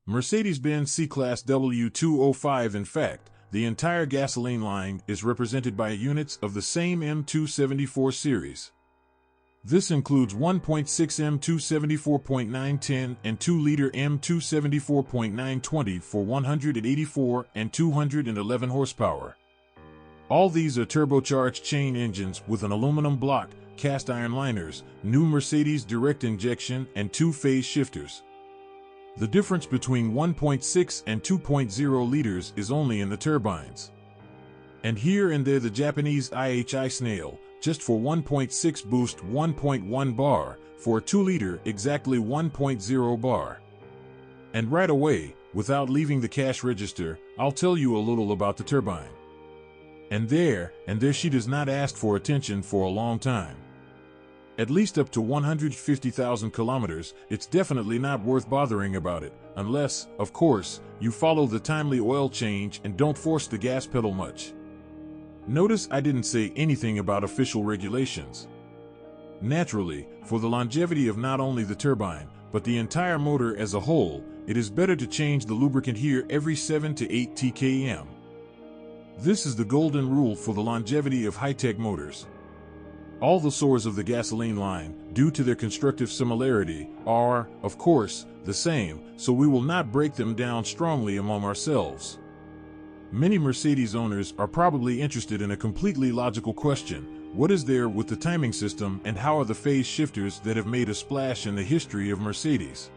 Mercedes-Benz C-Classe W205. In fact, the entire gasoline line is represented by units of the same M274 series. This includes 1.6 M274.910 and 2-liter M274.920 for 184 and 211 horsepower. All these are turbocharged chain engines with an aluminum block, cast iron liners, new Mercedes direct injection, and 2-phase shifters. The difference between 1.6 and 2.0 liters is only in the turbines. And here and there the Japanese IHI snail, just for 1.6 boost 1.1 bar, for a 2-liter exactly 1.0 bar. And right away, without leaving the cash register, I'll tell you a little about the turbine. And there she does not ask for attention for a long time. At least up to 150,000 kilometers, it's definitely not worth bothering about it, unless, of course, you follow the timely oil change and don't force the gas pedal much. Notice I didn't say anything about official regulations. Naturally, for the longevity of not only the turbine, but the entire motor as a whole, it is better to change the lubricant here every 7 to 8 TKM. This is the golden rule for the longevity of high-tech motors. All the sores of the gasoline line, due to their constructive similarity, are, of course, the same, so we will not break them down strongly among ourselves. Many Mercedes owners are probably interested in a completely logical question: what is there with the timing system and how are the phase shifters that have made a splash in the history of Mercedes?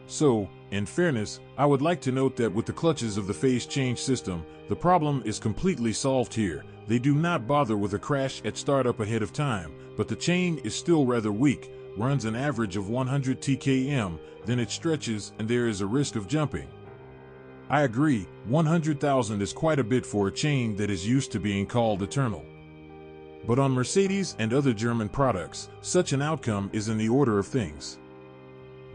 So, in fairness, I would like to note that with the clutches of the phase change system, the problem is completely solved here. They do not bother with a crash at startup ahead of time, but the chain is still rather weak, runs an average of 100 TKM, then it stretches and there is a risk of jumping. I agree, 100,000 is quite a bit for a chain that is used to being called eternal. But on Mercedes and other German products, such an outcome is in the order of things.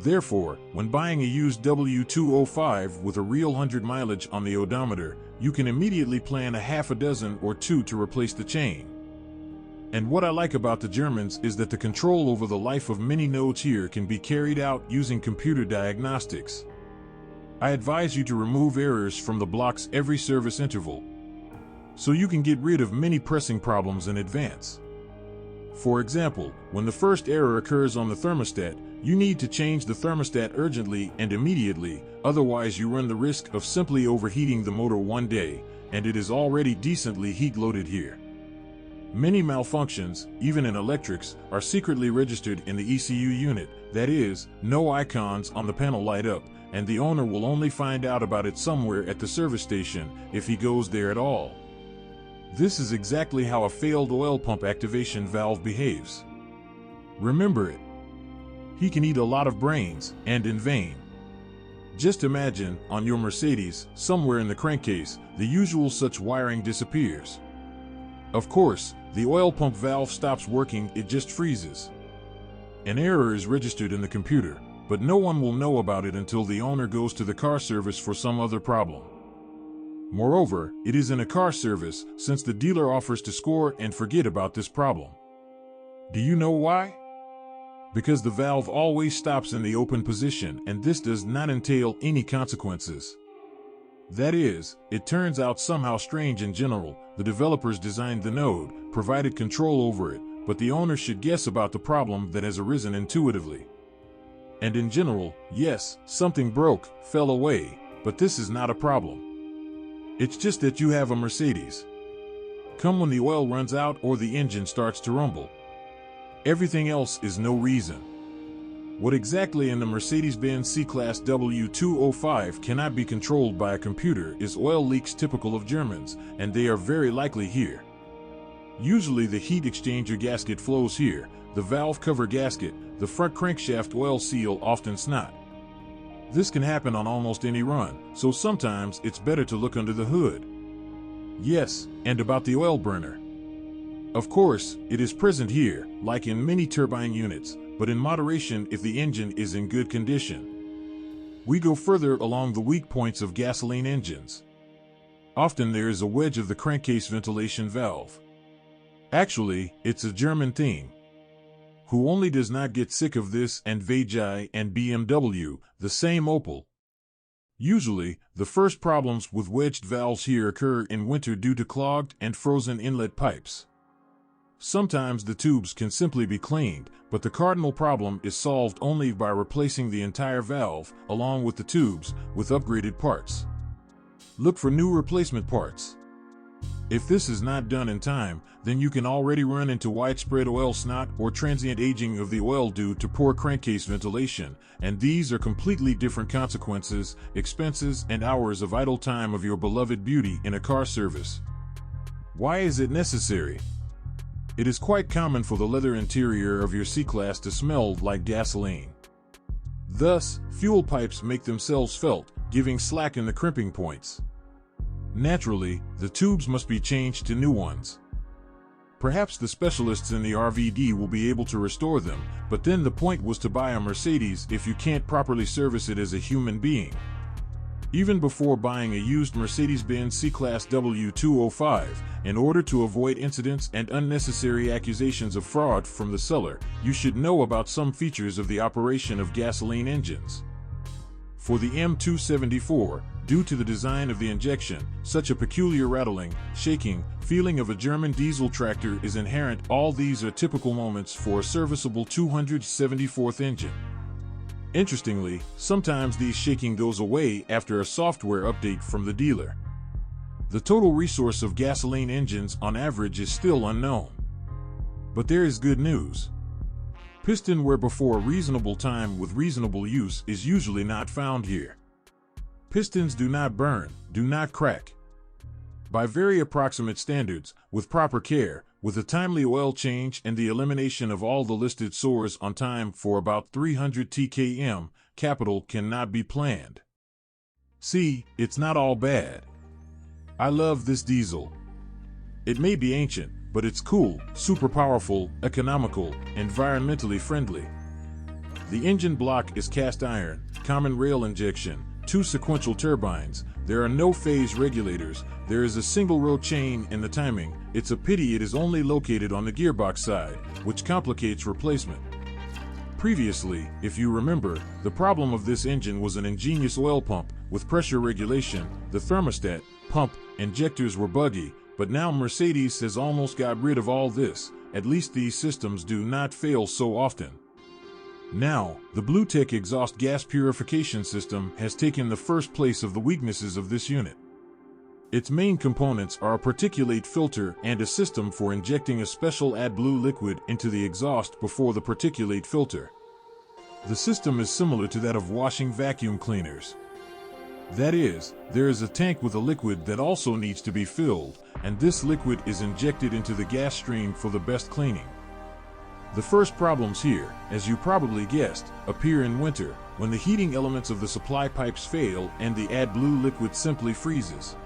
Therefore, when buying a used W205 with a real 100 mileage on the odometer, you can immediately plan a half a dozen or two to replace the chain. And what I like about the Germans is that the control over the life of many nodes here can be carried out using computer diagnostics. I advise you to remove errors from the blocks every service interval, so you can get rid of many pressing problems in advance. For example, when the first error occurs on the thermostat, you need to change the thermostat urgently and immediately, otherwise you run the risk of simply overheating the motor one day, and it is already decently heat-loaded here. Many malfunctions, even in electrics, are secretly registered in the ECU unit, that is, no icons on the panel light up, and the owner will only find out about it somewhere at the service station, if he goes there at all. This is exactly how a failed oil pump activation valve behaves. Remember it. He can eat a lot of brains, and in vain. Just imagine, on your Mercedes, somewhere in the crankcase, the usual such wiring disappears. Of course, the oil pump valve stops working, it just freezes. An error is registered in the computer, but no one will know about it until the owner goes to the car service for some other problem. Moreover, it is in a car service, since the dealer offers to score and forget about this problem. Do you know why? Because the valve always stops in the open position, and this does not entail any consequences. That is, it turns out somehow strange in general, the developers designed the node, provided control over it, but the owner should guess about the problem that has arisen intuitively. And in general, yes, something broke, fell away, but this is not a problem. It's just that you have a Mercedes. Come when the oil runs out or the engine starts to rumble. Everything else is no reason. What exactly in the Mercedes-Benz C-Classe W205 cannot be controlled by a computer is oil leaks typical of Germans, and they are very likely here. Usually the heat exchanger gasket flows here, the valve cover gasket, the front crankshaft oil seal often snot. This can happen on almost any run, so sometimes it's better to look under the hood. Yes, and about the oil burner. Of course, it is present here, like in many turbine units, but in moderation if the engine is in good condition. We go further along the weak points of gasoline engines. Often there is a wedge of the crankcase ventilation valve. Actually, it's a German thing. Who only does not get sick of this and Vajai and BMW, the same Opel, Usually, the first problems with wedged valves here occur in winter due to clogged and frozen inlet pipes. Sometimes the tubes can simply be cleaned, but the cardinal problem is solved only by replacing the entire valve, along with the tubes, with upgraded parts. Look for new replacement parts. If this is not done in time, then you can already run into widespread oil snot or transient aging of the oil due to poor crankcase ventilation, and these are completely different consequences, expenses, and hours of idle time of your beloved beauty in a car service. Why is it necessary? It is quite common for the leather interior of your C-Class to smell like gasoline. Thus, fuel pipes make themselves felt, giving slack in the crimping points. Naturally, the tubes must be changed to new ones. Perhaps the specialists in the RVD will be able to restore them, but then the point was to buy a Mercedes if you can't properly service it as a human being. Even before buying a used Mercedes-Benz C-Class W205, in order to avoid incidents and unnecessary accusations of fraud from the seller, you should know about some features of the operation of gasoline engines. For the M274, due to the design of the injection, such a peculiar rattling, shaking, feeling of a German diesel tractor is inherent. All these are typical moments for a serviceable 274th engine. Interestingly, sometimes these shaking goes away after a software update from the dealer. The total resource of gasoline engines on average is still unknown. But there is good news. Piston wear before a reasonable time with reasonable use is usually not found here. Pistons do not burn, do not crack. By very approximate standards, with proper care, with a timely oil change and the elimination of all the listed sores on time for about 300 TKM, capital cannot be planned. See, it's not all bad. I love this diesel. It may be ancient, but it's cool, super powerful, economical, environmentally friendly. The engine block is cast iron, common rail injection, 2 sequential turbines. There are no phase regulators. There is a single row chain in the timing. It's a pity it is only located on the gearbox side, which complicates replacement. Previously, if you remember, the problem of this engine was an ingenious oil pump with pressure regulation. The thermostat, pump, injectors were buggy, but now Mercedes has almost got rid of all this. At least these systems do not fail so often. Now, the BlueTech exhaust gas purification system has taken the first place of the weaknesses of this unit. Its main components are a particulate filter and a system for injecting a special AdBlue liquid into the exhaust before the particulate filter. The system is similar to that of washing vacuum cleaners. That is, there is a tank with a liquid that also needs to be filled, and this liquid is injected into the gas stream for the best cleaning. The first problems here, as you probably guessed, appear in winter, when the heating elements of the supply pipes fail and the AdBlue liquid simply freezes.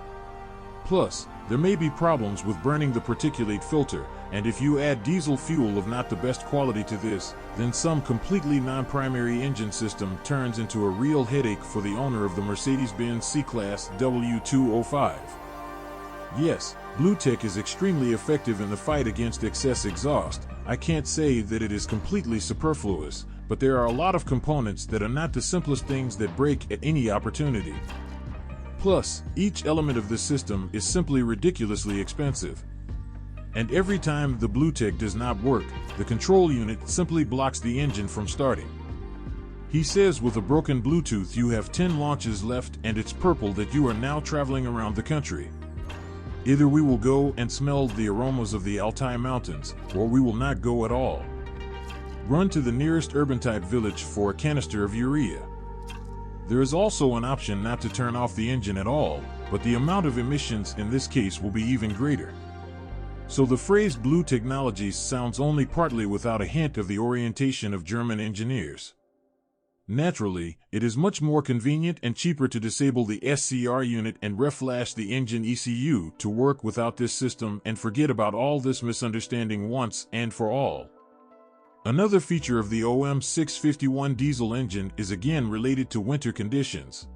Plus, there may be problems with burning the particulate filter, and if you add diesel fuel of not the best quality to this, then some completely non-primary engine system turns into a real headache for the owner of the Mercedes-Benz C-Class W205. Yes, BlueTech is extremely effective in the fight against excess exhaust. I can't say that it is completely superfluous, but there are a lot of components that are not the simplest things that break at any opportunity. Plus, each element of this system is simply ridiculously expensive. And every time the BlueTech does not work, the control unit simply blocks the engine from starting. He says with a broken Bluetooth you have 10 launches left and it's purple that you are now traveling around the country. Either we will go and smell the aromas of the Altai Mountains, or we will not go at all. Run to the nearest urban-type village for a canister of urea. There is also an option not to turn off the engine at all, but the amount of emissions in this case will be even greater. So the phrase Blue Technologies sounds only partly without a hint of the orientation of German engineers. Naturally, it is much more convenient and cheaper to disable the SCR unit and reflash the engine ECU to work without this system and forget about all this misunderstanding once and for all. Another feature of the OM651 diesel engine is again related to winter conditions.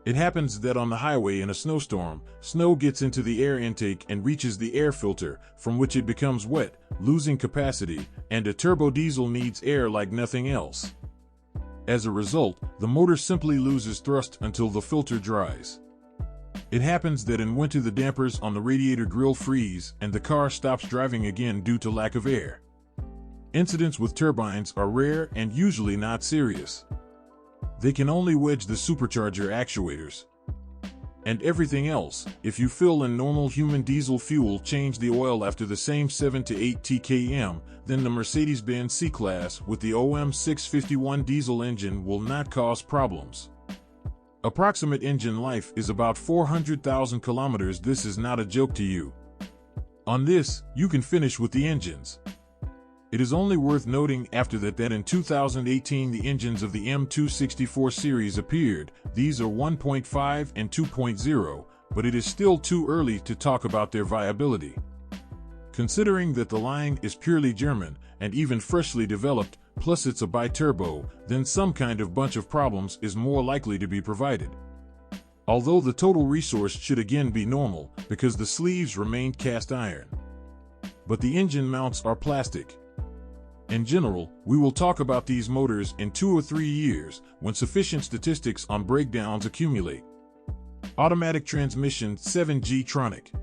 It happens that on the highway in a snowstorm, snow gets into the air intake and reaches the air filter, from which it becomes wet, losing capacity, and a turbo diesel needs air like nothing else. As a result, the motor simply loses thrust until the filter dries. It happens that in winter the dampers on the radiator grill freeze and the car stops driving again due to lack of air. Incidents with turbines are rare and usually not serious. They can only wedge the supercharger actuators. And everything else, if you fill in normal human diesel fuel, change the oil after the same 7 to 8 TKM, then the Mercedes-Benz C-Klasse with the OM 651 diesel engine will not cause problems. Approximate engine life is about 400,000 kilometers. This is not a joke to you. On this, you can finish with the engines. It is only worth noting after that in 2018 the engines of the M264 series appeared. These are 1.5 and 2.0, but it is still too early to talk about their viability. Considering that the line is purely German and even freshly developed, plus it's a bi-turbo, then some kind of bunch of problems is more likely to be provided. Although the total resource should again be normal because the sleeves remained cast iron. But the engine mounts are plastic. In general, we will talk about these motors in 2 or 3 years when sufficient statistics on breakdowns accumulate. Automatic transmission 7G-tronic.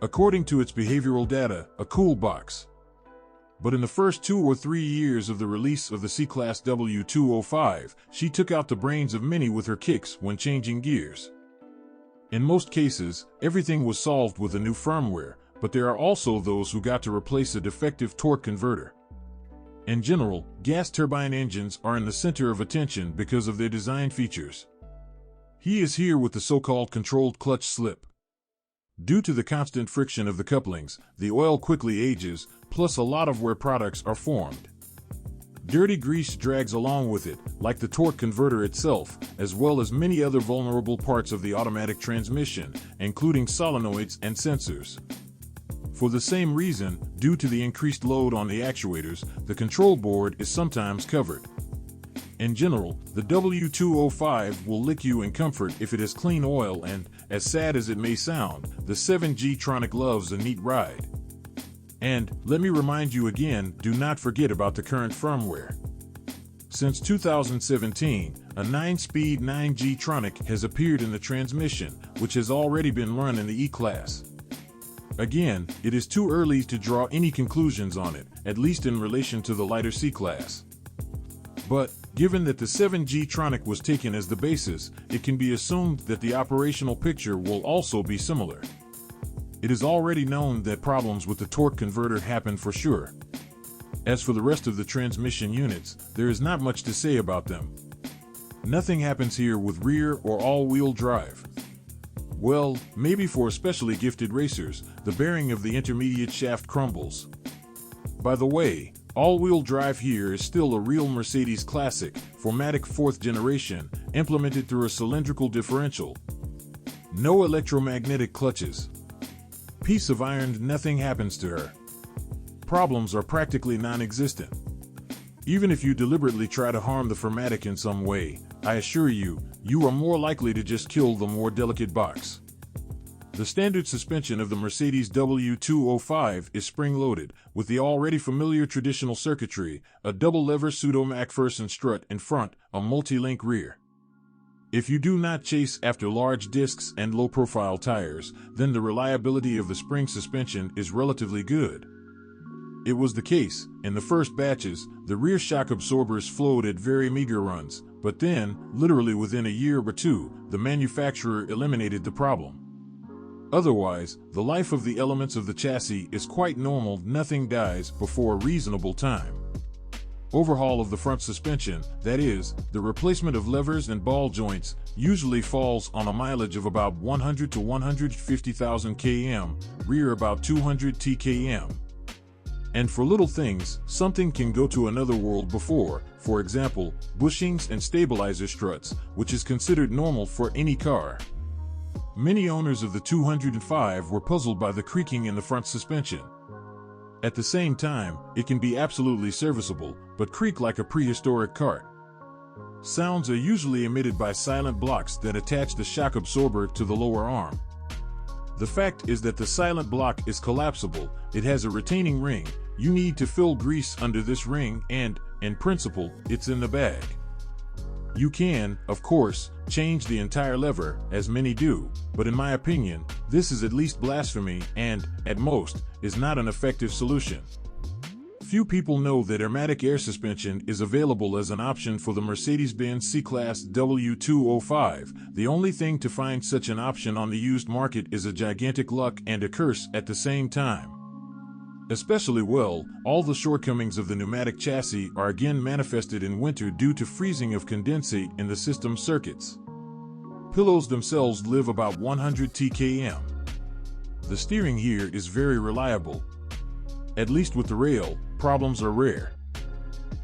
According to its behavioral data, a cool box. But in the first 2 or 3 years of the release of the C-Class W205, she took out the brains of many with her kicks when changing gears. In most cases, everything was solved with a new firmware, but there are also those who got to replace a defective torque converter. In general, gas turbine engines are in the center of attention because of their design features. He is here with the so-called controlled clutch slip. Due to the constant friction of the couplings, the oil quickly ages, plus a lot of wear products are formed. Dirty grease drags along with it, like the torque converter itself, as well as many other vulnerable parts of the automatic transmission, including solenoids and sensors. For the same reason, due to the increased load on the actuators, the control board is sometimes covered. In general, the W205 will lick you in comfort if it has clean oil and, as sad as it may sound, the 7G-tronic loves a neat ride. And, let me remind you again, do not forget about the current firmware. Since 2017, a 9-speed 9G-tronic has appeared in the transmission, which has already been run in the E-Class. Again, it is too early to draw any conclusions on it, at least in relation to the lighter C-Class. But, given that the 7G-tronic was taken as the basis, it can be assumed that the operational picture will also be similar. It is already known that problems with the torque converter happen for sure. As for the rest of the transmission units, there is not much to say about them. Nothing happens here with rear or all-wheel drive. Well, maybe for especially gifted racers, the bearing of the intermediate shaft crumbles. By the way, all-wheel drive here is still a real Mercedes classic, 4MATIC 4th generation, implemented through a cylindrical differential. No electromagnetic clutches. Piece of iron, nothing happens to her. Problems are practically non-existent. Even if you deliberately try to harm the 4MATIC in some way, I assure you, you are more likely to just kill the more delicate box. The standard suspension of the Mercedes W205 is spring-loaded, with the already familiar traditional circuitry, a double-lever pseudo-MacPherson strut in front, a multi-link rear. If you do not chase after large discs and low-profile tires, then the reliability of the spring suspension is relatively good. It was the case, in the first batches, the rear shock absorbers flowed at very meager runs, but then, literally within a year or two, the manufacturer eliminated the problem. Otherwise, the life of the elements of the chassis is quite normal, nothing dies before a reasonable time. Overhaul of the front suspension, that is, the replacement of levers and ball joints, usually falls on a mileage of about 100 to 150,000 km, rear about 200 TKM. And for little things, something can go to another world before, for example, bushings and stabilizer struts, which is considered normal for any car. Many owners of the 205 were puzzled by the creaking in the front suspension. At the same time, it can be absolutely serviceable, but creak like a prehistoric cart. Sounds are usually emitted by silent blocks that attach the shock absorber to the lower arm. The fact is that the silent block is collapsible, it has a retaining ring, you need to fill grease under this ring and, in principle, it's in the bag. You can, of course, change the entire lever, as many do, but in my opinion, this is at least blasphemy and, at most, is not an effective solution. Few people know that airmatic air suspension is available as an option for the Mercedes-Benz C-Classe W205. The only thing to find such an option on the used market is a gigantic luck and a curse at the same time. Especially well, all the shortcomings of the pneumatic chassis are again manifested in winter due to freezing of condensate in the system circuits. Pillows themselves live about 100 TKM. The steering here is very reliable. At least with the rail, problems are rare.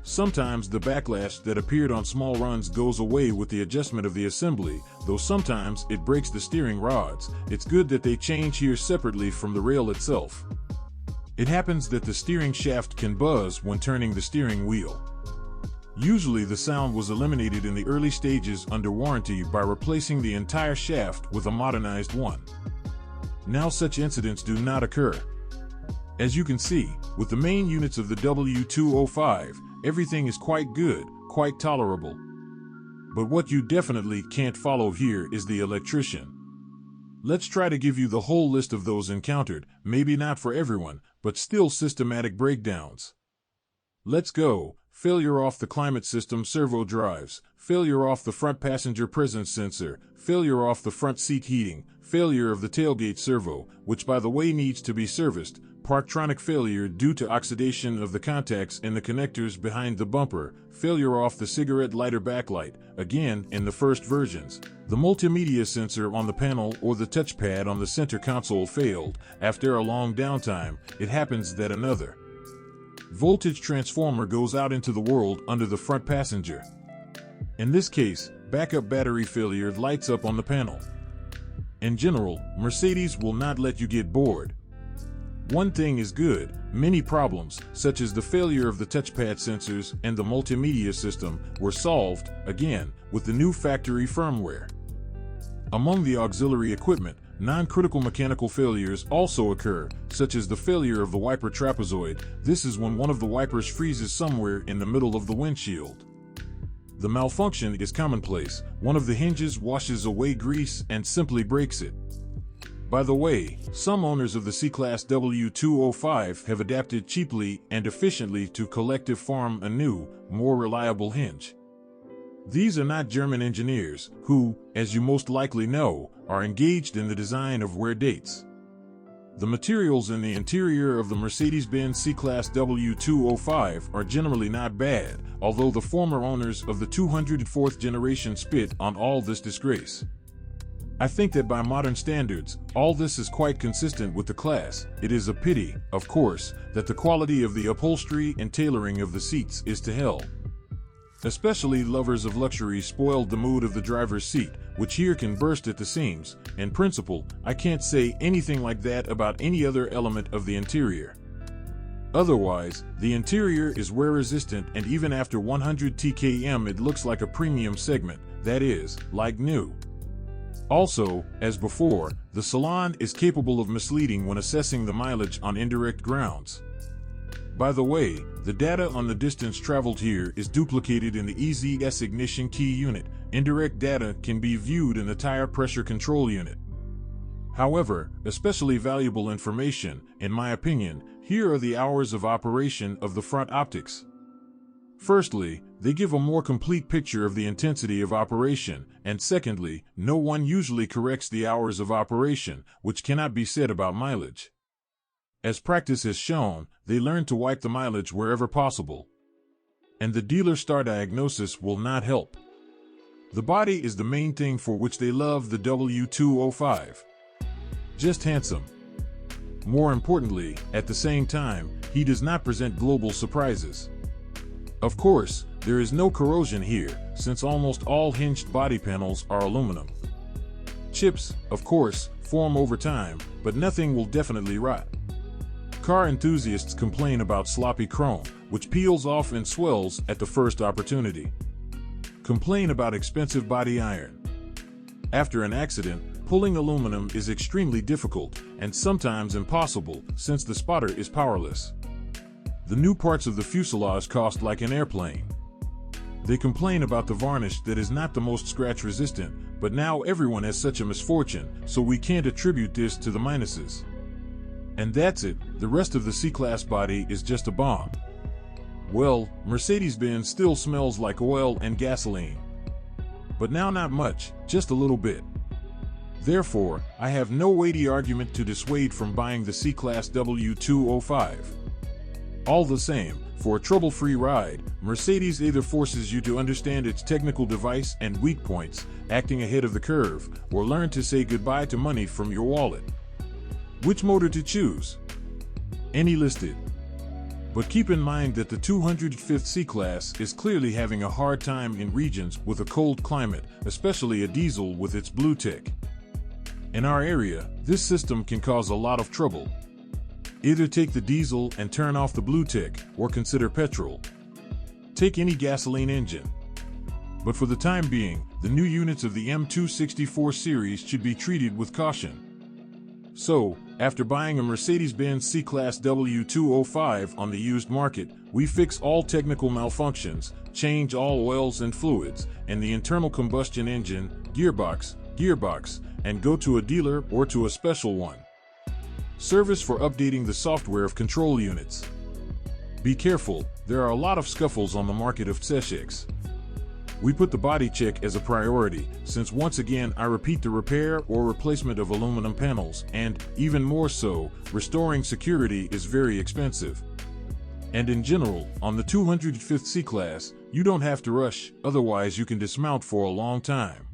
Sometimes the backlash that appeared on small runs goes away with the adjustment of the assembly, though sometimes it breaks the steering rods. It's good that they change here separately from the rail itself. It happens that the steering shaft can buzz when turning the steering wheel. Usually the sound was eliminated in the early stages under warranty by replacing the entire shaft with a modernized one. Now such incidents do not occur. As you can see, with the main units of the W205, everything is quite good, quite tolerable. But what you definitely can't follow here is the electrician. Let's try to give you the whole list of those encountered, maybe not for everyone, but still systematic breakdowns. Let's go. Failure off the climate system servo drives, failure off the front passenger presence sensor, failure off the front seat heating, failure of the tailgate servo, which by the way needs to be serviced, Parktronic failure due to oxidation of the contacts in the connectors behind the bumper, failure off the cigarette lighter backlight, again in the first versions. The multimedia sensor on the panel or the touchpad on the center console failed. After a long downtime, it happens that another voltage transformer goes out into the world under the front passenger. In this case, backup battery failure lights up on the panel. In general, Mercedes will not let you get bored. One thing is good, many problems, such as the failure of the touchpad sensors and the multimedia system, were solved, again, with the new factory firmware. Among the auxiliary equipment, non-critical mechanical failures also occur, such as the failure of the wiper trapezoid. This is when one of the wipers freezes somewhere in the middle of the windshield. The malfunction is commonplace. One of the hinges washes away grease and simply breaks it. By the way, some owners of the C-Class W205 have adapted cheaply and efficiently to collective form a new, more reliable hinge. These are not German engineers who, as you most likely know, are engaged in the design of wear dates. The materials in the interior of the Mercedes-Benz C-Class W205 are generally not bad, although the former owners of the 204th generation spit on all this disgrace. I think that by modern standards, all this is quite consistent with the class. It is a pity, of course, that the quality of the upholstery and tailoring of the seats is to hell. Especially lovers of luxury spoiled the mood of the driver's seat, which here can burst at the seams. In principle, I can't say anything like that about any other element of the interior. Otherwise, the interior is wear resistant, and even after 100 TKM it looks like a premium segment, that is, like new. Also, as before, the salon is capable of misleading when assessing the mileage on indirect grounds. By the way, the data on the distance traveled here is duplicated in the EZS ignition key unit. Indirect data can be viewed in the tire pressure control unit. However, especially valuable information, in my opinion, here are the hours of operation of the front optics. Firstly, they give a more complete picture of the intensity of operation, and secondly, no one usually corrects the hours of operation, which cannot be said about mileage. As practice has shown, they learn to wipe the mileage wherever possible. And the dealer star diagnosis will not help. The body is the main thing for which they love the W205. Just handsome. More importantly, at the same time, he does not present global surprises. Of course, there is no corrosion here, since almost all hinged body panels are aluminum. Chips, of course, form over time, but nothing will definitely rot. Car enthusiasts complain about sloppy chrome, which peels off and swells at the first opportunity. Complain about expensive body iron. After an accident, pulling aluminum is extremely difficult, and sometimes impossible, since the spotter is powerless. The new parts of the fuselage cost like an airplane. They complain about the varnish that is not the most scratch resistant, but now everyone has such a misfortune, so we can't attribute this to the minuses. And that's it, the rest of the C-Class body is just a bomb. Well, Mercedes-Benz still smells like oil and gasoline. But now not much, just a little bit. Therefore, I have no weighty argument to dissuade from buying the C-Class W205. All the same, for a trouble-free ride, Mercedes either forces you to understand its technical device and weak points, acting ahead of the curve, or learn to say goodbye to money from your wallet. Which motor to choose? Any listed. But keep in mind that the 205th C-Class is clearly having a hard time in regions with a cold climate, especially a diesel with its blue tick. In our area, this system can cause a lot of trouble. Either take the diesel and turn off the blue tick, or consider petrol. Take any gasoline engine. But for the time being, the new units of the M264 series should be treated with caution. So, after buying a Mercedes-Benz C-Class W205 on the used market, we fix all technical malfunctions, change all oils and fluids, and the internal combustion engine, gearbox, and go to a dealer or to a special one. Service for updating the software of control units. Be careful, there are a lot of scuffles on the market of C-Checks. We put the body check as a priority, since once again I repeat the repair or replacement of aluminum panels, and, even more so, restoring security is very expensive. And in general, on the 205th C-Class, you don't have to rush, otherwise you can dismount for a long time.